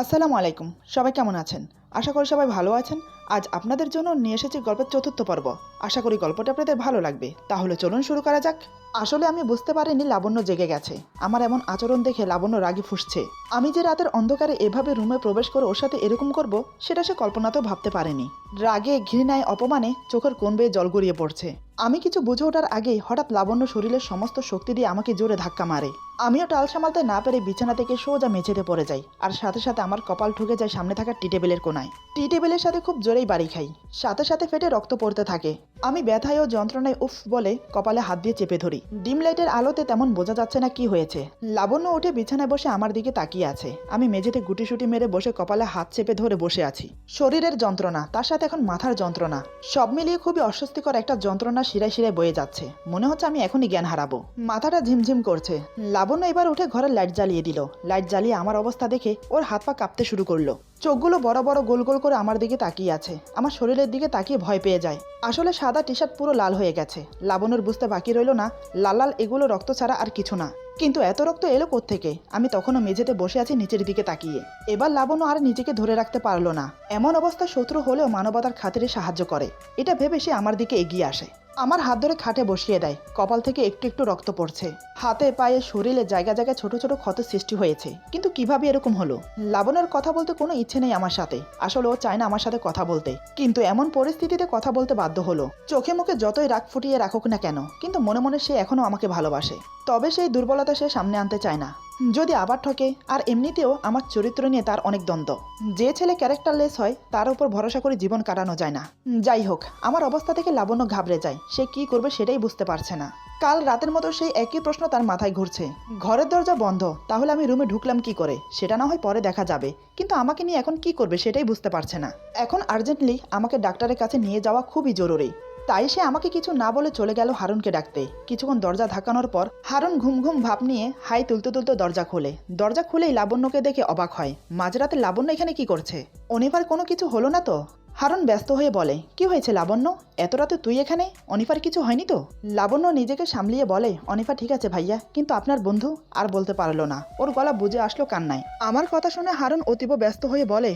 আসসালামু আলাইকুম। সবাই কেমন আছেন? আশা করি সবাই ভালো আছেন। আজ আপনাদের জন্য নিয়ে এসেছি গল্পের চতুর্থ পর্ব। আশা করি গল্পটা আপনাদের ভালো লাগবে। তাহলে চলুন শুরু করা যাক। আসলে আমি বুঝতে পারিনি লাবণ্য জেগে গেছে। আমার এমন আচরণ দেখে লাবণ্য রাগে ফুঁসছে। আমি যে রাতের অন্ধকারে এভাবে রুমে প্রবেশ করে ওর সাথে এরকম করব সেটা সে কল্পনাতেও ভাবতে পারেনি। রাগে, ঘৃণায়, অপমানে চোখের কোণ বেয়ে জল গড়িয়ে পড়ছে। আমি কিছু বুঝে ওঠার আগেই হঠাৎ লাবণ্য শরীরের সমস্ত শক্তি দিয়ে আমাকে জোরে ধাক্কা মারে। আমিও টাল সামালতে না পেরে বিছানা থেকে সোজা মেঝেতে পড়ে যাই, আর সাথে সাথে আমার কপাল ঠুকে যায় সামনে থাকা টি টেবিলের কোনায়। টি টেবিলের সাথে খুব জোরেই বাড়ি খাই, সাথে সাথে ফেটে রক্ত পড়তে থাকে। আমি ব্যথায় ও যন্ত্রণায় উফ বলে কপালে হাত দিয়ে চেপে ধরি। ডিম লাইটের আলোতে তেমন বোঝা যাচ্ছে না কি হয়েছে। লাবণ্য উঠে বিছানায় বসে আমার দিকে তাকিয়ে আছে। আমি মেঝেতে গুটিসুটি মেরে বসে কপালে হাত চেপে ধরে বসে আছি। শরীরের যন্ত্রণা, তার সাথে এখন মাথার যন্ত্রণা, সব মিলিয়ে খুবই অস্বস্তিকর একটা যন্ত্রণা শিরায় শিরায় বয়ে যাচ্ছে। মনে হচ্ছে আমি এখনই জ্ঞান হারাবো। মাথাটা ঝিমঝিম করছে। লাবণ্য এবার উঠে ঘরের লাইট জ্বালিয়ে দিল। লাইট জ্বালিয়ে আমার অবস্থা দেখে ওর হাত পা কাঁপতে শুরু করলো। চোখগুলো বড় বড় গোল গোল করে আমার দিকে তাকিয়ে আছে। আমার শরীরের দিকে তাকিয়ে ভয় পেয়ে যায়। আসলে সাদা টি শার্ট পুরো লাল হয়ে গেছে। লাবণ্যর বুঝতে বাকি রইল না লাল লাল এগুলো রক্ত ছাড়া আর কিছু না। কিন্তু এত রক্ত এলো কোত্থেকে? আমি তখনও মেঝেতে বসে আছি নিচের দিকে তাকিয়ে। এবার লাবণ্য আর নিজেকে ধরে রাখতে পারলো না। এমন অবস্থা শত্রু হলেও মানবতার খাতিরে সাহায্য করে, এটা ভেবে সে আমার দিকে এগিয়ে আসে। আমার হাত ধরে খাটে বসিয়ে দেয়। কপাল থেকে একটু একটু রক্ত পড়ছে। হাতে পায়ে শরীরে জায়গা জায়গায় ছোট ছোট ক্ষতের সৃষ্টি হয়েছে। কিন্তু কিভাবে এরকম হলো? লাবণ্যর কথা বলতে কোনো ইচ্ছে নেই আমার সাথে। আসলে ও চায় না আমার সাথে কথা বলতে, কিন্তু এমন পরিস্থিতিতে কথা বলতে বাধ্য হলো। চোখে মুখে যতই রাগ ফুটিয়ে রাখুক না কেন, কিন্তু মনে মনে সে এখনো আমাকে ভালোবাসে। তবে সেই দুর্বলতা সে সামনে আনতে চায় না। যদি আবার ঠকে। আর এমনিতেও আমার চরিত্র নিয়ে তার অনেক দ্বন্দ্ব। যে ছেলে ক্যারেক্টারলেস হয় তার উপর ভরসা করে জীবন কাটানো যায় না। যাই হোক, আমার অবস্থা থেকে লাবণ্য ঘাবড়ে যায়। সে কি করবে সেটাই বুঝতে পারছে না। কাল রাতের মতো সেই একই প্রশ্ন তার মাথায় ঘুরছে। ঘরের দরজা বন্ধ, তাহলে আমি রুমে ঢুকলাম কি করে? সেটা না হয় পরে দেখা যাবে, কিন্তু আমাকে নিয়ে এখন কি করবে সেটাই বুঝতে পারছে না। এখন আর্জেন্টলি আমাকে ডাক্তারের কাছে নিয়ে যাওয়া খুবই জরুরি। তাই সে আমাকে কিছু না বলে চলে গেল হারুনকে ডাকতে। কিছুক্ষণ দরজা ধাক্কানোর পর হারুন ঘুম ঘুম ভাব নিয়ে হাই তুলতে তুলতে দরজা খোলে। দরজা খুলেই লাবণ্যকে দেখে অবাক হয়। মাঝরাতে লাবণ্য এখানে কি করছে? অনিফার কোনো কিছু হলো না তো? হারুন ব্যস্ত হয়ে বলে, কি হয়েছে লাবণ্য? এত রাতে তুই এখানে? অনিফার কিছু হয়নি তো? লাবণ্য নিজেকে সামলিয়ে বলে, অনিফা ঠিক আছে ভাইয়া, কিন্তু আপনার বন্ধু। আর বলতে পারলো না, ওর গলা বুঝে আসলো কান্নায়। আমার কথা শুনে হারুন অতীব ব্যস্ত হয়ে বলে,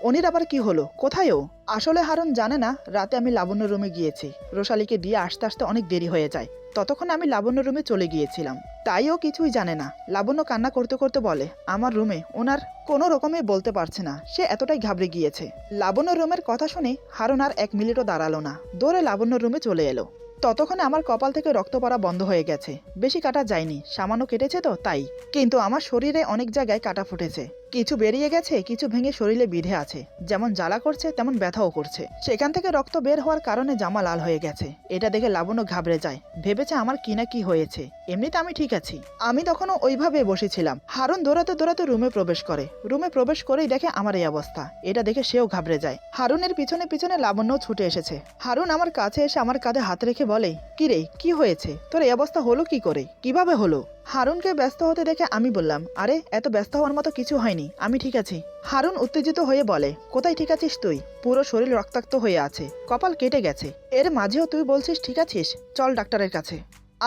অনির আবার কি হলো? কোথায় ও? আসলে হারুন জানে না রাতে আমি লাবণ্য রুমে গিয়েছি। রোশালীকে দিয়ে আসতে আসতে অনেক দেরি হয়ে যায়। ততক্ষণ আমি লাবণ্য রুমে চলে গিয়েছিলাম। তাই ও কিছুই জানে না। লাবণ্য কান্না করতে করতে বলে, আমার রুমে ওনার কোনো রকমে বলতে পারছে না, সে এতটাই ঘাবড়ে গিয়েছে। লাবণ্য রুমের কথা শুনে হারুন আর 1 মিনিটও দাঁড়ালো না, দৌড়ে লাবণ্য রুমে চলে এলো। ততক্ষণে আমার কপাল থেকে রক্ত পড়া বন্ধ হয়ে গেছে। বেশি কাটা যায়নি, সামান্য কেটেছে তো তাই। কিন্তু আমার শরীরে অনেক জায়গায় কাটা ফুটেছে। কিছু বেরিয়ে গেছে, কিছু ভেঙে শরীরে বিঁধে আছে। যেমন জ্বালা করছে তেমন ব্যথাও করছে। সেখান থেকে রক্ত বের হওয়ার কারণে জামা লাল হয়ে গেছে। এটা দেখে লাবণ্য ঘাবড়ে যায়, ভেবেছে আমার কি না কি হয়েছে। এমনিতে আমি ঠিক আছি। আমি তখনও ওইভাবে বসেছিলাম। হারুন দৌড়াতে দৌড়াতে রুমে প্রবেশ করে। রুমে প্রবেশ করেই দেখে আমার এই অবস্থা। এটা দেখে সেও ঘাবড়ে যায়। হারুনের পিছনে পিছনে লাবণ্যও ছুটে এসেছে। হারুন আমার কাছে এসে আমার কাঁধে হাত রেখে বলে, কি রে, কি হয়েছে তোর? এই অবস্থা হলো কি করে? কিভাবে হলো? হারুনকে ব্যস্ত হতে দেখে আমি বললাম, আরে এত ব্যস্ত হওয়ার মতো কিছু হয়নি, আমি ঠিক আছি। হারুন উত্তেজিত হয়ে বলে, কোথায় ঠিক আছিস তুই? পুরো শরীর রক্তাক্ত হয়ে আছে, কপাল কেটে গেছে। এর মাঝেও তুই বলছিস ঠিক আছিস? চল ডাক্তারের কাছে।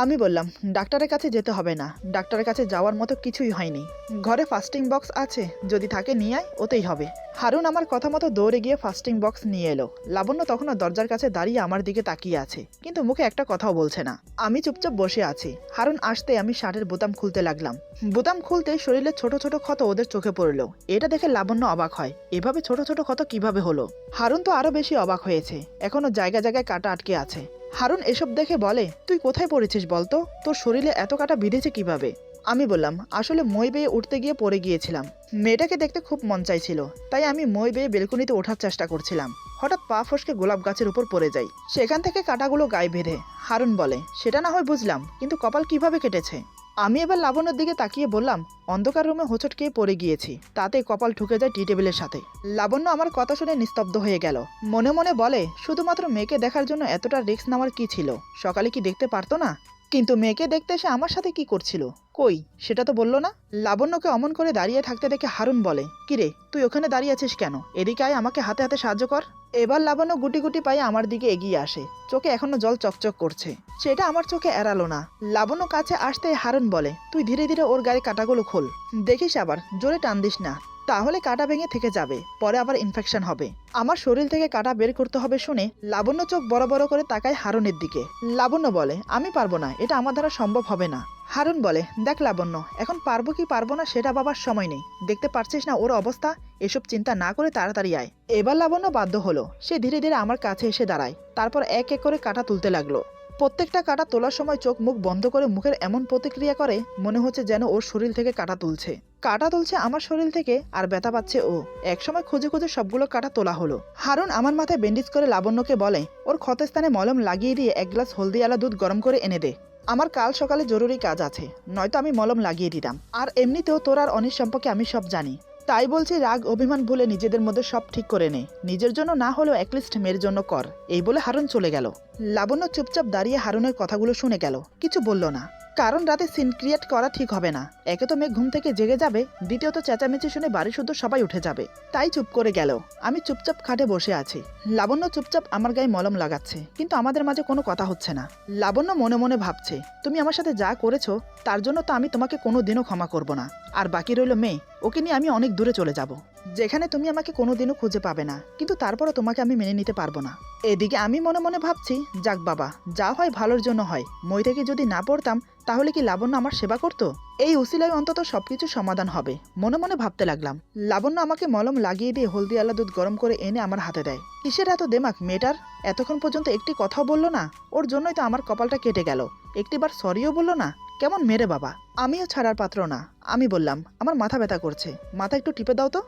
আমি বললাম, ডাক্তারের কাছে যেতে হবে না, ডাক্তারের কাছে যাওয়ার মতো কিছুই হয়নি। ঘরে ফাস্টিং বক্স আছে, যদি থাকে নিয়ে আয়, ওতেই হবে। হারুন আমার কথা মতো দৌড়ে গিয়ে ফাস্টিং বক্স নিয়ে এলো। লাবণ্য তখনও দরজার কাছে দাঁড়িয়ে আমার দিকে তাকিয়ে আছে, কিন্তু মুখে একটা কথাও বলছে না। আমি চুপচাপ বসে আছি। হারুন আসতে আমি শার্টের বোতাম খুলতে লাগলাম। বোতাম খুলতে শরীরে ছোট ছোট ক্ষত ওদের চোখে পড়লো। এটা দেখে লাবণ্য অবাক হয়, এভাবে ছোট ছোট ক্ষত কিভাবে হলো? হারুন তো আরো বেশি অবাক হয়েছে, এখনো জায়গা জায়গায় কাটা আটকে আছে। হারুন এসব দেখে বলে, তুই কোথায় পড়েছিস বলতো? তোর শরীরে এত কাটা বিঁধেছে কিভাবে? আমি বললাম, আসলে মই বেয়ে উঠতে গিয়ে পড়ে গিয়েছিলাম। মেয়েটাকে দেখতে খুব মন চাইছিল, তাই আমি মই বেয়ে বেলকনিতে ওঠার চেষ্টা করছিলাম। হঠাৎ পা ফসকে গোলাপ গাছের উপর পড়ে যাই। সেখান থেকে কাটাগুলো গায়ে বেঁধে। হারুন বলে, সেটা না হয় বুঝলাম, কিন্তু কপাল কিভাবে কেটেছে? আমি এবার লাবণ্যর দিকে তাকিয়ে বললাম, অন্ধকার রুমে হোঁচট খেয়ে পড়ে গিয়েছি, তাতে কপাল ঠুকে যায় টি টেবিলের সাথে। লাবণ্য আমার কথা শুনে নিস্তব্ধ হয়ে গেল। মনে মনে বলে, শুধুমাত্র মেয়েকে দেখার জন্য এতটা রিস্ক নেওয়ার কি ছিল? সকালে কি দেখতে পারতো না? কিন্তু মেয়েকে দেখতে এসে আমার সাথে কি করছিল? কই, সেটা তো বললো না। লাবণ্যকে অমন করে দাঁড়িয়ে থাকতে দেখে হারুন বলে, কিরে তুই ওখানে দাঁড়িয়ে আছিস কেন? এদিকে আয়, আমাকে হাতে হাতে সাহায্য কর। এবার লাবণ্য গুটি গুটি পায়ে আমার দিকে এগিয়ে আসে। চোখে এখনো জল চকচক করছে। সেটা আমার চোখে এড়ালো না। লাবণ্য কাছে আসতে হারুন বলে, তুই ধীরে ধীরে ওর গায়ে কাটাগুলো খোল। দেখিস আবার জোরে টান দিস না, তাহলে কাটা ভেঙে থেকে যাবে, পরে আবার ইনফেকশন হবে। আমার শরীর থেকে কাটা বের করতে হবে শুনে লাবণ্য চোখ বড় বড় করে তাকায় হারুনের দিকে। লাবণ্য বলে, আমি পারবো না, এটা আমার দ্বারা সম্ভব হবে না। হারুন বলে, দেখ লাবণ্য, এখন পারবো কি পারবো না সেটা ভাবার সময় নেই, দেখতে পারছিস না ওর অবস্থা, এসব চিন্তা না করে তাড়াতাড়ি আয়। এবার লাবণ্য বাধ্য হলো, সে ধীরে ধীরে আমার কাছে এসে দাঁড়ায়, তারপর এক এক করে কাটা তুলতে লাগলো। প্রত্যেকটা কাটা তোলার সময় চোখ মুখ বন্ধ করে মুখের এমন প্রতিক্রিয়া করে মনে হচ্ছে যেন ওর শরীর থেকে কাটা তুলছে। কাটা তুলছে আমার শরীর থেকে আর ব্যথা পাচ্ছে ও। একসময় খুঁজে খুঁজে সবগুলো কাটা তোলা হলো। হারুন আমার মাথায় ব্যান্ডেজ করে লাবণ্যকে বলে, ওর ক্ষতস্থানে মলম লাগিয়ে দিয়ে এক গ্লাস হলদিওয়ালা দুধ গরম করে এনে দে। আমার কাল সকালে জরুরি কাজ আছে, নয়তো আমি মলম লাগিয়ে দিতাম। আর এমনিতেও তোর আর অনির সম্পর্কে আমি সব জানি, তাই বলছি রাগ অভিমান ভুলে নিজেদের মধ্যে সব ঠিক করে নে, নিজের জন্য না হলেও অ্যাটলিস্ট মেয়ের জন্য কর। এই বলে হারুন চলে গেল। লাবণ্য চুপচাপ দাঁড়িয়ে হারুনের কথাগুলো শুনে গেল, কিছু বলল না, কারণ রাতে সিন ক্রিয়েট করা ঠিক হবে না। একে তো মেয়ে ঘুম থেকে জেগে যাবে, দ্বিতীয়ত চেঁচামেচি শুনে বাড়ি শুদ্ধ সবাই উঠে যাবে, তাই চুপ করে গেল। আমি চুপচাপ খাটে বসে আছি, লাবণ্য চুপচাপ আমার গায়ে মলম লাগাচ্ছে, কিন্তু আমাদের মাঝে কোনো কথা হচ্ছে না। লাবণ্য মনে মনে ভাবছে, তুমি আমার সাথে যা করেছো তার জন্য তো আমি তোমাকে কোনো দিনও ক্ষমা করব না। আর বাকি রইল মেয়ে, ওকে নিয়ে আমি অনেক দূরে চলে যাব, যেখানে তুমি আমাকে কোনোদিনও খুঁজে পাবে না, কিন্তু তারপরও তোমাকে আমি মেনে নিতে পারবো না। এদিকে আমি মনে মনে ভাবছি, যাক বাবা, যা হয় ভালোর জন্য হয়। মই থেকে যদি না পড়তাম তাহলে কি লাবণ্য আমার সেবা করতো? এই উসিলায় অন্তত সবকিছু সমাধান হবে, মনে মনে ভাবতে লাগলাম। লাবণ্য আমাকে মলম লাগিয়ে দিয়ে হলদিওয়ালা দুধ গরম করে এনে আমার হাতে দেয়। কিসের এত দেমাক মেয়েটার? এতক্ষণ পর্যন্ত একটি কথাও বললো না, ওর জন্যই তো আমার কপালটা কেটে গেল। একটিবার সরিও বললো না, কেমন মেরে বাবা। আমিও ছাড়ার পাত্র না। আমি বললাম, আমার মাথা ব্যথা করছে, মাথা একটু টিপে দাও তো।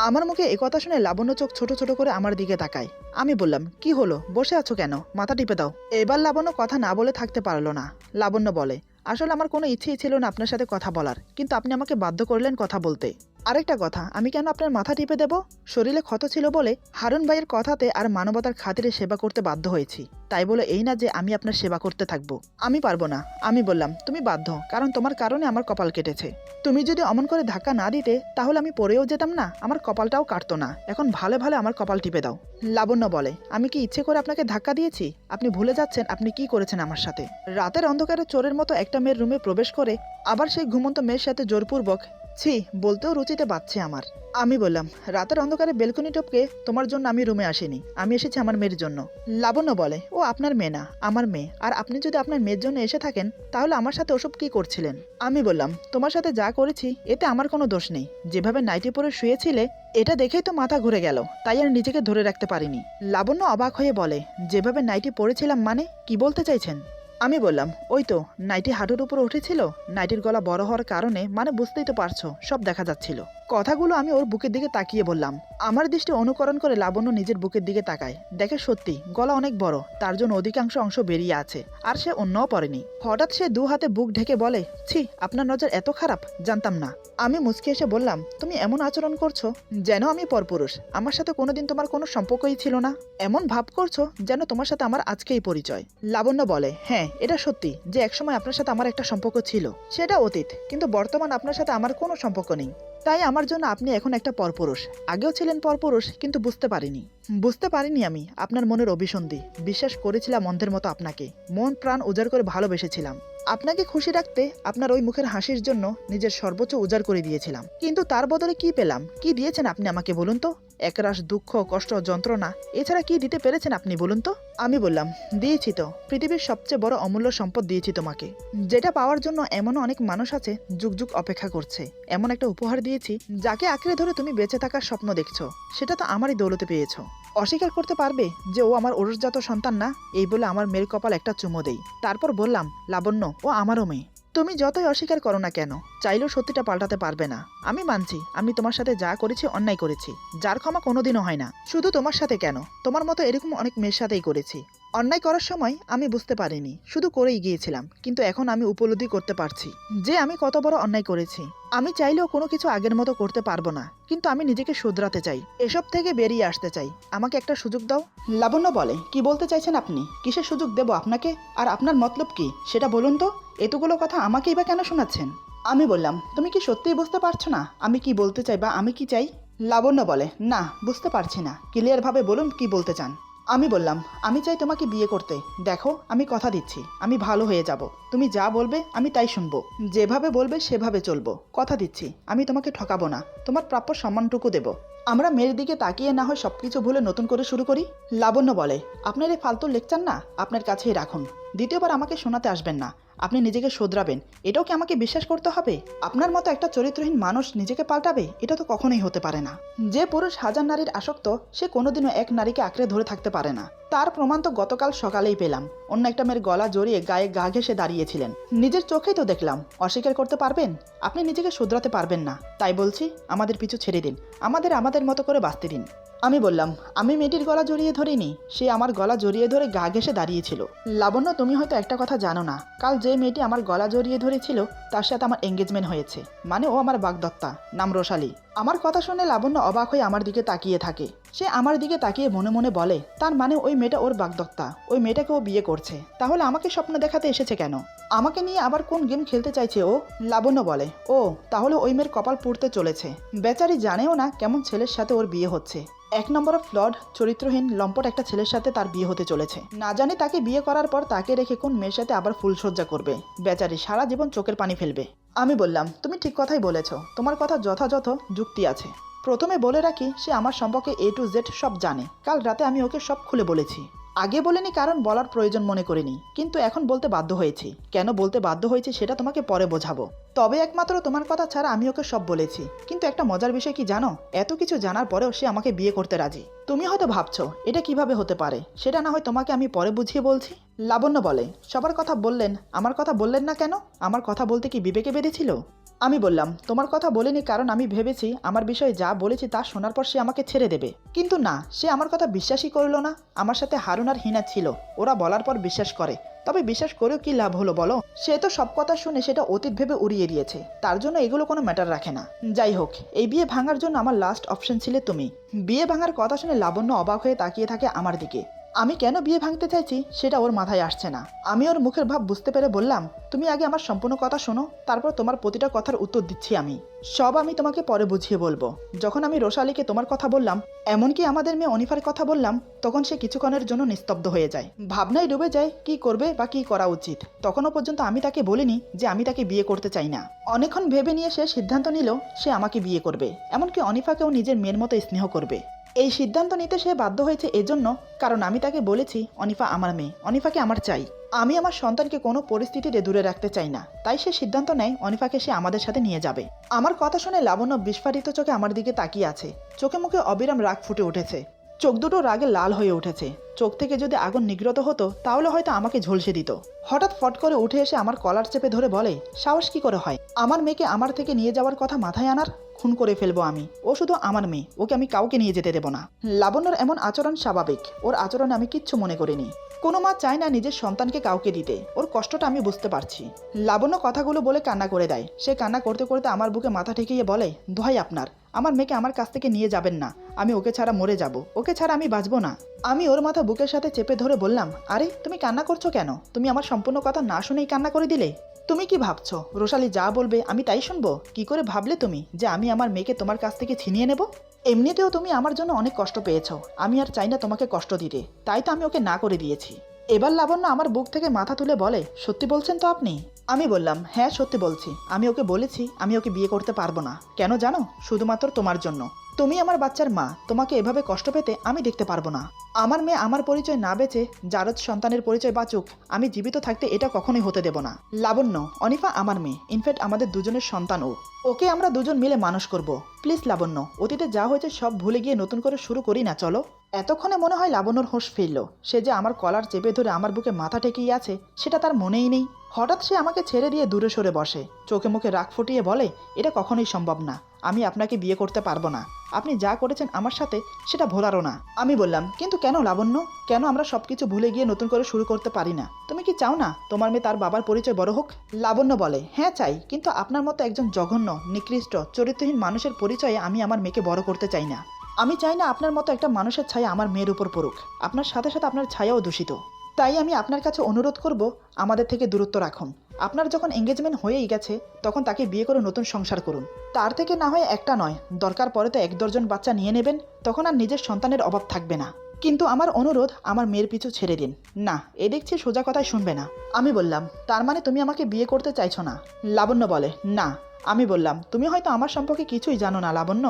আমার মুখে এই কথা শুনে লাবণ্য চোখ ছোট ছোট করে আমার দিকে তাকায়। আমি বললাম, কি হলো, বসে আছো কেন, মাথা টিপে দাও। এবার লাবণ্য কথা না বলে থাকতে পারলো না। লাবণ্য বলে, আসলে আমার কোনো ইচ্ছেই ছিল না আপনার সাথে কথা বলার, কিন্তু আপনি আমাকে বাধ্য করলেন কথা বলতে। আরেকটা কথা, আমি কেন আপনার মাথা টিপে দেব? শরীরে ক্ষত ছিল বলে হারুন ভাইয়ের কথাতে আর মানবতার খাতিরে সেবা করতে বাধ্য হয়েছি, তাই বলে এই না যে আমি আপনার সেবা করতে থাকবো। আমি পারবো না। আমি বললাম, তুমি বাধ্য, কারণ তোমার কারণে আমার কপাল কেটেছে। তুমি যদি অমন করে ধাক্কা না দিতে তাহলে আমি পড়েও যেতাম না, আমার কপালটাও কাটতো না। এখন ভালো ভালো আমার কপাল টিপে দাও। লাবণ্য বলে, আমি কি ইচ্ছে করে আপনাকে ধাক্কা দিয়েছি? আপনি ভুলে যাচ্ছেন আপনি কি করেছেন আমার সাথে। রাতের অন্ধকারে চোরের মতো একটা মেয়ের রুমে প্রবেশ করে আবার সেই ঘুমন্ত মেয়ের সাথে জোরপূর্বক, ছি, বলতেও রুচিতে বাচ্ছে আমার। আমি বললাম, রাতের অন্ধকারে বেলকনি টপকে তোমার জন্য আমি রুমে আসিনি, আমি এসেছি আমার মেয়ের জন্য। লাবণ্য বলে, ও আপনার মেয়ে না, আমার মেয়ে, আর আপনি যদি আপনার মেয়ের জন্য এসে থাকেন তাহলে আমার সাথে ওসব কি করছিলেন? আমি বললাম, তোমার সাথে যা করেছি এতে আমার কোনো দোষ নেই। যেভাবে নাইটি পরে শুয়েছিলে এটা দেখেই তো মাথা ঘুরে গেল, তাই আর নিজেকে ধরে রাখতে পারিনি। লাবণ্য অবাক হয়ে বলে, যেভাবে নাইটি পরেছিলাম মানে কি বলতে চাইছেন? আমি বললাম, ওই তো নাইটি হাঁটুর উপর উঠেছিল, নাইটির গলা বড় হওয়ার কারণে, মানে বুঝতেই তো পারছো, সব দেখা যাচ্ছিল। কথাগুলো আমি ওর বুকের দিকে তাকিয়ে বললাম। আমার দৃষ্টি অনুকরণ করে লাবণ্য নিজের বুকের দিকে তাকায়, দেখে সত্যি গলা অনেক বড়, তার জন্য অধিকাংশ অংশ বেরিয়ে আছে, আর সে অন্যও পরেনি। হঠাৎ সে দু হাতে বুক ঢেকে বলে, ছি, আপনার নজর এত খারাপ, জানতাম না। আমি মুচকি এসে বললাম, তুমি এমন আচরণ করছো যেন আমি পরপুরুষ, আমার সাথে কোনোদিন তোমার কোনো সম্পর্কই ছিল না। এমন ভাব করছো যেন তোমার সাথে আমার আজকেই পরিচয়। লাবণ্য বলে, হ্যাঁ এটা সত্যি যে একসময় আপনার সাথে আমার একটা সম্পর্ক ছিল, সেটা অতীত, কিন্তু বর্তমান আপনার সাথে আমার কোনো সম্পর্ক নেই। তাই আমার জন্য আপনি এখন একটা পরপুরুষ। আগেও ছিলেন পরপুরুষ, কিন্তু বুঝতে পারিনি আমি আপনার মনের অভিসন্ধি। বিশ্বাস করেছিলাম অন্ধের মতো আপনাকে, মন প্রাণ উজাড় করে ভালোবেসেছিলাম। আপনাকে খুশি রাখতে আপনার ওই মুখের হাসির জন্য নিজের সর্বোচ্চ উজাড় করে দিয়েছিলাম, কিন্তু তার বদলে কি পেলাম? কি দিয়েছেন আপনি আমাকে বলুন তো? একরাশ দুঃখ, কষ্ট, যন্ত্রণা, এছাড়া কি দিতে পেরেছেন আপনি বলুন তো? আমি বললাম, দিয়েছি তো, পৃথিবীর সবচেয়ে বড় অমূল্য সম্পদ দিয়েছি তোমাকে, যেটা পাওয়ার জন্য এমনও অনেক মানুষ আছে যুগ যুগ অপেক্ষা করছে। এমন একটা উপহার দিয়েছি যাকে আঁকড়ে ধরে তুমি বেঁচে থাকার স্বপ্ন দেখছো, সেটা তো আমারই দৌলতে পেয়েছো। অস্বীকার করতে পারবে যে ও আমার ওরসজাত সন্তান না? এই বলে আমার মেয়ের কপাল একটা চুমো দেই, তারপর বললাম, লাবণ্য, ও আমারও মেয়ে। তুমি যতই অস্বীকার করো না কেন, চাইলেও সত্যিটা পাল্টাতে পারবে না। আমি মানছি আমি তোমার সাথে যা করেছি অন্যায় করেছি, যার ক্ষমা কোনোদিনও হয় না। শুধু তোমার সাথে কেন, তোমার মতো এরকম অনেক মেয়ের সাথেই করেছি। অন্যায় করার সময় আমি বুঝতে পারিনি, শুধু করেই গিয়েছিলাম, কিন্তু এখন আমি উপলব্ধি করতে পারছি যে আমি কত বড় অন্যায় করেছি। আমি চাইলেও কোনো কিছু আগের মতো করতে পারবো না, কিন্তু আমি নিজেকে শুধরাতে চাই, এসব থেকে বেরিয়ে আসতে চাই। আমাকে একটা সুযোগ দাও। লাবণ্য বলে, কি বলতে চাইছেন আপনি? কিসের সুযোগ দেব আপনাকে? আর আপনার মতলব কি সেটা বলুন তো? এতগুলো কথা আমাকেই বা কেন শোনাচ্ছেন? আমি বললাম, তুমি কি সত্যিই বুঝতে পারছো না আমি কি বলতে চাই বা আমি কি চাই? লাবণ্য বলে, না, বুঝতে পারছি না, ক্লিয়ারভাবে বলুন কি বলতে চান। আমি বললাম, আমি চাই তোমাকে বিয়ে করতে। দেখো, আমি কথা দিচ্ছি, আমি ভালো হয়ে যাব। তুমি যা বলবে আমি তাই শুনবো, যেভাবে বলবে সেভাবে চলবো। কথা দিচ্ছি, আমি তোমাকে ঠকাবো না, তোমার প্রাপ্য সম্মানটুকু দেব। আমরা মেয়ের দিকে তাকিয়ে না হয় সবকিছু ভুলে নতুন করে শুরু করি। লাবণ্য বলে, আপনার এই ফালতু লেকচার না আপনার কাছেই রাখুন। দ্বিতীয়বার আমাকে শোনাতে আসবেন না। আপনি নিজেকে শোধরাবেন, এটাও কি আমাকে বিশ্বাস করতে হবে? আপনার মতো একটা চরিত্রহীন মানুষ নিজেকে পাল্টাবে, এটা তো কখনোই হতে পারে না। যে পুরুষ হাজার নারীর আসক্ত, সে কোনোদিনও এক নারীকে আঁকড়ে ধরে থাকতে পারে না। তার প্রমাণ তো গতকাল সকালেই পেলাম। অন্য একটা মেয়ের গলা জড়িয়ে গায়ে গা ঘেঁষে দাঁড়িয়েছিলেন। নিজের চোখেই তো দেখলাম। অস্বীকার করতে পারবেন? আপনি নিজেকে শুধরাতে পারবেন না। তাই বলছি, আমাদের পিছু ছেড়ে দিন, আমাদের মতো করে বাঁচতে দিন। আমি বললাম, আমি মেয়েটির গলা জড়িয়ে ধরিনি, সে আমার গলা জড়িয়ে ধরে গা ঘেঁষে দাঁড়িয়েছিল। লাবণ্য, তুমি হয়তো একটা কথা জানো না, কাল যে মেয়েটি আমার গলা জড়িয়ে ধরেছিল তার সাথে আমার এঙ্গেজমেন্ট হয়েছে। মানে ও আমার বাগদত্তা, নাম রোশালী। আমার কথা শুনে লাবণ্য অবাক হয়ে আমার দিকে তাকিয়ে থাকে। সে আমার দিকে তাকিয়ে মনে মনে বলে, তার মানে ওই মেয়েটা ওর বাগদত্তা, ওই মেয়েটাকে ও বিয়ে করছে। তাহলে আমাকে স্বপ্ন দেখাতে এসেছে কেন? আমাকে নিয়ে আবার কোন গেম খেলতে চাইছে ও? লাবণ্য বলে, ও তাহলে ওই মেয়ের কপাল পুড়তে চলেছে। বেচারি জানেও না কেমন ছেলের সাথে ওর বিয়ে হচ্ছে। এক নম্বরে ফ্লড, চরিত্রহীন, লম্পট একটা ছেলের সাথে তার বিয়ে হতে চলেছে। না জানি তাকে বিয়ে করার পর তাকে রেখে কোন মেয়ের সাথে আবার ফুলসজ্জা করবে। বেচারি সারা জীবন চোখের পানি ফেলবে। আমি বললাম, তুমি ঠিক কথাই বলেছ, তোমার কথা যথাযথ যুক্তি আছে। প্রথমে বলে রাখি, সে আমার সম্পর্কে A to Z সব জানে। কাল রাতে আমি ওকে সব খুলে বলেছি। আগে বলিনি কারণ বলার প্রয়োজন মনে করিনি, কিন্তু এখন বলতে বাধ্য হয়েছি। কেন বলতে বাধ্য হয়েছি সেটা তোমাকে পরে বোঝাবো। তবে একমাত্র তোমার কথা ছাড়া আমি ওকে সব বলেছি। কিন্তু একটা মজার বিষয় কি জানো? এত কিছু জানার পরেও সে আমাকে বিয়ে করতে রাজি। তুমি হয়তো ভাবছো এটা কিভাবে হতে পারে, সেটা না হয় তোমাকে আমি পরে বুঝিয়ে বলছি। লাবণ্য বলে, সবার কথা বললেন, আমার কথা বললেন না কেন? আমার কথা বলতে কি বিবেকে বেঁধেছিল? আমি বললাম, তোমার কথা বলিনি কারণ আমি ভেবেছি আমার বিষয়ে যা বলেছি তা শোনার পর সে আমাকে ছেড়ে দেবে। কিন্তু না, সে আমার কথা বিশ্বাসই করলো না। আমার সাথে হারুন আর হিনা ছিল, ওরা বলার পর বিশ্বাস করে। তবে বিশ্বাস করেও কি লাভ হলো বলো? সে তো সব কথা শুনে সেটা অতীত ভেবে উড়িয়ে দিয়েছে। তার জন্য এগুলো কোনো ম্যাটার রাখে না। যাই হোক, এই বিয়ে ভাঙার জন্য আমার লাস্ট অপশন ছিলে তুমি। বিয়ে ভাঙার কথা শুনে লাবণ্য অবাক হয়ে তাকিয়ে থাকে আমার দিকে। আমি কেন বিয়ে ভাঙতে চাইছি সেটা ওর মাথায় আসছে না। আমি ওর মুখের ভাব বুঝতে পেরে বললাম, তুমি আগে আমার সম্পূর্ণ কথা শোনো, তারপর তোমার প্রতিটা কথার উত্তর দিচ্ছি আমি। সব আমি তোমাকে পরে বুঝিয়ে বলবো। যখন আমি রোশালীকে তোমার কথা বললাম, এমনকি আমাদের মেয়ে অনিফার কথা বললাম, তখন সে কিছুক্ষণের জন্য নিস্তব্ধ হয়ে যায়, ভাবনায় ডুবে যায় কি করবে বা কি করা উচিত। তখনও পর্যন্ত আমি তাকে বলিনি যে আমি তাকে বিয়ে করতে চাই না। অনেকক্ষণ ভেবে নিয়ে সে সিদ্ধান্ত নিল সে আমাকে বিয়ে করবে, এমনকি অনিফাকেও নিজের মেয়ের মতো স্নেহ করবে। এই সিদ্ধান্ত নিতে সে বাধ্য হয়েছে এজন্য কারণ আমি তাকে বলেছি অনিফা আমার মেয়ে, অনিফাকে আমার চাই। আমি আমার সন্তানকে কোনো পরিস্থিতিতে দূরে রাখতে চাই না। তাই সে সিদ্ধান্ত নেয় অনিফাকে সে আমাদের সাথে নিয়ে যাবে। আমার কথা শুনে লাবণ্য বিস্ফারিত চোখে আমার দিকে তাকিয়ে আছে। চোখে মুখে অবিরাম রাগ ফুটে উঠেছে। চোখ দুটো রাগে লাল হয়ে উঠেছে। চোখ থেকে যদি আগুন নিগ্রত হতো তাহলে হয়তো আমাকে ঝলসে দিত। হঠাৎ ফট করে উঠে এসে আমার কলার চেপে ধরে বলে, সাহস কি করে হয় আমার মেয়েকে আমার থেকে নিয়ে যাওয়ার কথা মাথায় আনার? খুন করে ফেলবো আমি। ও শুধু আমার মেয়ে, ওকে আমি কাউকে নিয়ে যেতে দেব না। লাবণ্যর এমন আচরণ স্বাভাবিক, ওর আচরণে আমি কিচ্ছু মনে করিনি। কোনো মা চায় না নিজের সন্তানকে কাউকে দিতে, ওর কষ্টটা আমি বুঝতে পারছি। লাবণ্য কথাগুলো বলে কান্না করে দেয়। সে কান্না করতে করতে আমার বুকে মাথা ঠেকিয়ে বলে, দোহাই আপনার, আমার মেয়েকে আমার কাছ থেকে নিয়ে যাবেন না। আমি ওকে ছাড়া মরে যাব, ওকে ছাড়া আমি বাঁচবো না। আমি ওর মাথা বুকের সাথে চেপে ধরে বললাম, আরে তুমি কান্না করছো কেন? তুমি আমার সম্পূর্ণ কথা না শুনেই কান্না করে দিলে। তুমি কি ভাবছো রোশালী যা বলবে আমি তাই শুনবো? কি করে ভাবলে তুমি যে আমি আমার মেয়েকে তোমার কাছ থেকে ছিনিয়ে নেব? এমনিতেও তুমি আমার জন্য অনেক কষ্ট পেয়েছো, আমি আর চাই না তোমাকে কষ্ট দিতে। তাই তো আমি ওকে না করে দিয়েছি। এবার লাবণ্য আমার বুক থেকে মাথা তুলে বলে, সত্যি বলছেন তো আপনি? আমি বললাম, হ্যাঁ সত্যি বলছি। আমি ওকে বলেছি আমি ওকে বিয়ে করতে পারবো না। কেন জানো? শুধুমাত্র তোমার জন্য। তুমি আমার বাচ্চার মা, তোমাকে এভাবে কষ্ট পেতে আমি দেখতে পারবো না। আমার মেয়ে আমার পরিচয় না বেচে জারজ সন্তানের পরিচয় বাঁচুক, আমি জীবিত থাকতে এটা কখনোই হতে দেব না। লাবণ্য, অনিফা আমার মেয়ে, ইনফ্যাক্ট আমাদের দুজনের সন্তান ও। ওকে আমরা দুজন মিলে মানুষ করব। প্লিজ লাবণ্য, অতীতে যা হয়েছে সব ভুলে গিয়ে নতুন করে শুরু করি না, চলো। এতক্ষণে মনে হয় লাবণ্যর হোঁশ ফিরল। সে যে আমার কলার চেপে ধরে আমার বুকে মাথা ঠেকিয়ে আছে সেটা তার মনেই নেই। হঠাৎ সে আমাকে ছেড়ে দিয়ে দূরে সরে বসে, চোখে মুখে রাগ ফুটিয়ে বলে, এটা কখনোই সম্ভব না। আমি আপনাকে বিয়ে করতে পারবো না। আপনি যা করেছেন আমার সাথে সেটা ভোলারও না। আমি বললাম, কিন্তু কেন লাবণ্য? কেন আমরা সবকিছু ভুলে গিয়ে নতুন করে শুরু করতে পারি না? তুমি কি চাও না তোমার মেয়ে তার বাবার পরিচয় বড় হোক? লাবণ্য বলে, হ্যাঁ চাই, কিন্তু আপনার মতো একজন জঘন্য, নিকৃষ্ট, চরিত্রহীন মানুষের পরিচয়ে আমি আমার মেয়েকে বড় করতে চাই না। আমি চাই না আপনার মতো একটা মানুষের ছায়া আমার মেয়ের উপর পড়ুক। আপনার সাথে সাথে আপনার ছায়াও দূষিত। তাই আমি আপনার কাছে অনুরোধ করব, আমাদের থেকে দূরত্ব রাখুন। আপনার যখন এঙ্গেজমেন্ট হয়েই গেছে তখন তাকে বিয়ে করে নতুন সংসার করুন। তার থেকে না হয় একটা নয়, দরকার পড়ে তো 1 দর্জন বাচ্চা নিয়ে নেবেন, তখন আর নিজের সন্তানের অভাব থাকবে না। কিন্তু আমার অনুরোধ আমার মেয়ের পিছু ছেড়ে দিন। না, এ দেখছি সোজা কথাই শুনবে না। আমি বললাম, তার মানে তুমি আমাকে বিয়ে করতে চাইছো না? লাবণ্য বলে, না। আমি বললাম, তুমি হয়তো আমার সম্পর্কে কিছুই জানো না লাবণ্য।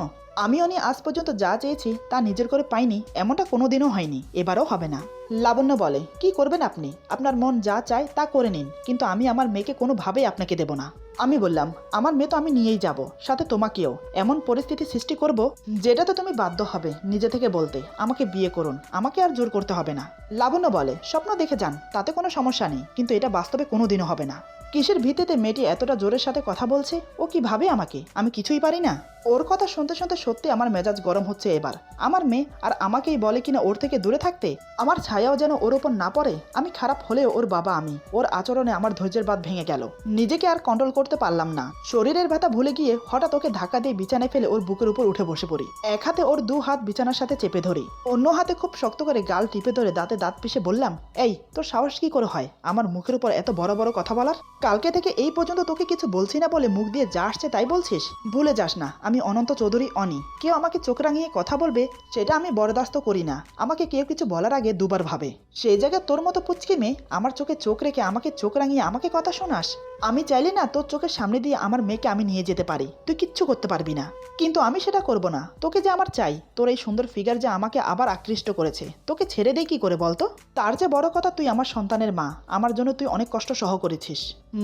আমি আজ পর্যন্ত যা চেয়েছি তা নিজের করে পাইনি, এমনটা কোনোদিনও হয়নি, এবারও হবে না। লাবণ্য বলে, কি করবেন আপনি? আপনার মন যা চায় তা করে নিন, কিন্তু আমি আমার মেয়েকে কোনোভাবেই আপনাকে দেব না। আমি বললাম, আমার মেয়ে তো আমি নিয়েই যাব, সাথে তোমাকেও। এমন পরিস্থিতি সৃষ্টি করব যেটাতে তুমি বাধ্য হবে নিজে থেকে বলতে আমাকে বিয়ে করুন, আমাকে আর জোর করতে হবে না। লাবণ্য বলে, স্বপ্ন দেখে যান, তাতে কোনো সমস্যা নেই, কিন্তু এটা বাস্তবে কোনোদিনও হবে না। কিসের ভিত্তিতে মেয়েটি এতটা জোরের সাথে কথা বলছে? ও কি ভাবে আমাকে আমি কিছুই পারি না? ওর কথা শুনতে শুনতে সত্যি আমার মেজাজ গরম হচ্ছে এবার। আমার মেয়ে আর আমাকেই বলে কিনা ওর থেকে দূরে থাকতে, আমার ছায়াও যেন ওর ওপর না পড়ে। আমি খারাপ হলেও ওর বাবা আমি। ওর আচরণে আমার ধৈর্যের বাঁধ ভেঙে গেল, নিজেকে আর কন্ট্রোল করতে পারলাম না। শরীরের ব্যথা ভুলে গিয়ে হঠাৎ ওকে ধাক্কা দিয়ে বিছানায় ফেলে ওর বুকের উপর উঠে বসে পড়ি। এক হাতে ওর দু হাত বিছানার সাথে চেপে ধরি, অন্য হাতে খুব শক্ত করে গাল টিপে ধরে দাঁতে দাঁত পিষে বললাম, এই তোর সাহস কি করে হয় আমার মুখের উপর এত বড় বড় কথা বলার? কালকে থেকে এই পর্যন্ত তোকে কিছু বলছি না বলে মুখ দিয়ে যা আসছে তাই বলছিস? ভুলে যাস না আমি অনন্ত চৌধুরী অনি। কেউ আমাকে চোখ রাঙিয়ে কথা বলবে সেটা আমি বরদাস্ত করি না। আমাকে কেউ কিছু বলার আগে দুবার ভাবে। সেই জায়গায় তোর মতো পুচকি মেয়ে আমার চোখে চোখ রেখে আমাকে চোখ রাঙিয়ে আমাকে কথা শোনাস? আমি চাইলে না তোর চোখের সামনে দিয়ে আমার মেয়েকে আমি নিয়ে যেতে পারি, তুই কিচ্ছু করতে পারবি না। কিন্তু আমি সেটা করব না। তোকে যে আমার চাই, তোর এই সুন্দর ফিগার যে আমাকে আবার আকৃষ্ট করেছে, তোকে ছেড়ে দেই কি করে বলতো? তার যে বড় কথা, তুই আমার সন্তানের মা, আমার জন্য তুই অনেক কষ্ট সহ করেছিস।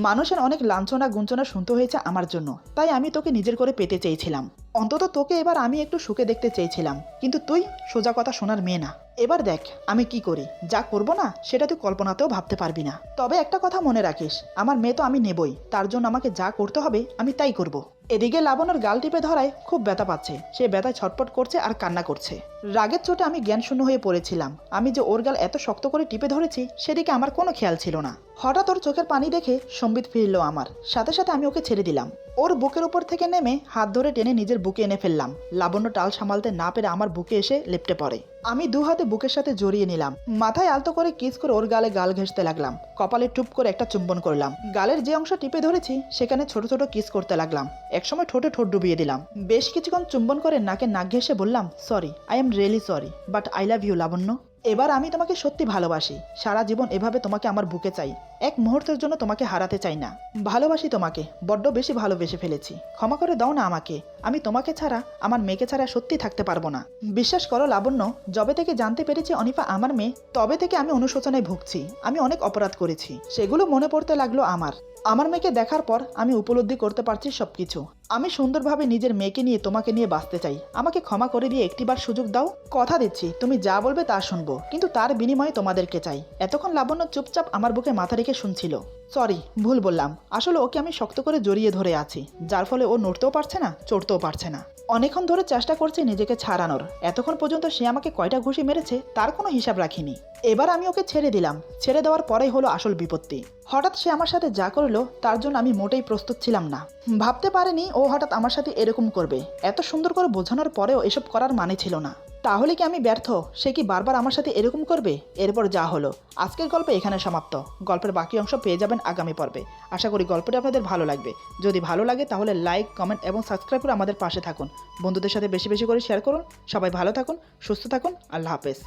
মানুষের অনেক লাঞ্ছনা গুঞ্চনা শুনতে হয়েছে আমার জন্য, তাই আমি তোকে নিজের করে পেতে চেয়েছিলাম। অন্তত তোকে এবার আমি একটু সুখে দেখতে চেয়েছিলাম, কিন্তু তুই সোজা কথা শোনার মেয়ে না। এবার দেখ আমি কি করি, যা করব না সেটা তুই কল্পনাতেও ভাবতে পারবি না। তবে একটা কথা মনে রাখিস, আমার মেয়ে তো আমি নেবই, তার জন্য আমাকে যা করতে হবে আমি তাই করব। এদিকে লাবণ্যর গাল টিপে ধরায় খুব ব্যথা পাচ্ছে, সে ব্যথায় ছটপট করছে আর কান্না করছে। রাগের চোটে আমি জ্ঞানশূন্য হয়ে পড়েছিলাম। আমি যে ওর গাল এত শক্ত করে টিপে ধরেছি সেদিকে আমার কোনো খেয়াল ছিল না। হঠাৎ ওর চোখের পানি দেখে সম্বিত ফিরল আমার, সাথে সাথে আমি ওকে ছেড়ে দিলাম। ওর বুকের উপর থেকে নেমে হাত ধরে টেনে নিজের বুকে এনে ফেললাম। লাবণ্য টাল সামালতে না পেরে আমার বুকে এসে লেপ্টে পড়ে। আমি দু হাতে বুকের সাথে জড়িয়ে নিলাম, মাথায় আলতো করে কিস করে ওর গালে গাল ঘেঁষতে লাগলাম। কপালে টুপ করে একটা চুম্বন করলাম। গালের যে অংশ টিপে ধরেছি সেখানে ছোট ছোট কিস করতে লাগলাম। একসময় ঠোঁটে ঠোঁট ডুবিয়ে দিলাম। বেশ কিছুক্ষণ চুম্বন করে নাকে নাক ঘেঁষে বললাম, sorry, I am really sorry, but I love you Labanya. এবার আমি তোমাকে সত্যি ভালোবাসি, সারা জীবন এভাবে তোমাকে আমার বুকে চাই, এক মুহূর্তের জন্য তোমাকে হারাতে চাই না। ভালোবাসি তোমাকে, বড্ড বেশি ভালোবেসে ফেলেছি, ক্ষমা করে দাও না আমাকে। আমি তোমাকে ছাড়া, আমার মেয়েকে ছাড়া সত্যি থাকতে পারবো না। বিশ্বাস করো লাবণ্য, যবে থেকে জানতে পেরেছি অনিফা আমার মেয়ে, তবে থেকে আমি অনুশোচনায় ভুগছি। আমি অনেক অপরাধ করেছি, সেগুলো মনে পড়তে লাগলো আমার মেয়েকে দেখার পর আমি উপলব্ধি করতে পারছি সবকিছু। আমি সুন্দরভাবে নিজের মেয়েকে নিয়ে তোমাকে নিয়ে বাঁচতে চাই। আমাকে ক্ষমা করে দিয়ে একটিবার সুযোগ দাও। কথা দিচ্ছি তুমি যা বলবে তা শুনবো, কিন্তু তার বিনিময়ে তোমাদেরকে চাই। এতক্ষণ লাবণ্য চুপচাপ আমার বুকে মাথা রেখে শুনছিল। সরি, ভুল বললাম। আসলে ওকে আমি শক্ত করে জড়িয়ে ধরে আছি, যার ফলে ও নড়তেও পারছে না, চড়তেও পারছে না। অনেকক্ষণ ধরে চেষ্টা করছে নিজেকে ছাড়ানোর। এতক্ষণ পর্যন্ত সে আমাকে কয়টা ঘুষি মেরেছে তার কোনো হিসাব রাখিনি। এবার আমি ওকে ছেড়ে দিলাম। ছেড়ে দেওয়ার পরেই হলো আসল বিপত্তি। হঠাৎ সে আমার সাথে যা করলো তার জন্য আমি মোটেই প্রস্তুত ছিলাম না। ভাবতে পারিনি ও হঠাৎ আমার সাথে এরকম করবে। এত সুন্দর করে বোঝানোর পরেও এসব করার মানে ছিল না। তাহলে কি আমি ব্যর্থ? সে কি বারবার আমার সাথে এরকম করবে? এরপর যা হলো। আজকের গল্প এখানে সমাপ্ত। গল্পের বাকি অংশ পেয়ে যাবেন আগামী পর্বে। আশা করি গল্পটি আপনাদের ভালো লাগবে। যদি ভালো লাগে তাহলে লাইক, কমেন্ট এবং সাবস্ক্রাইব করে আমাদের পাশে থাকুন। বন্ধুদের সাথে বেশি বেশি করে শেয়ার করুন। সবাই ভালো থাকুন, সুস্থ থাকুন। আল্লাহ হাফেজ।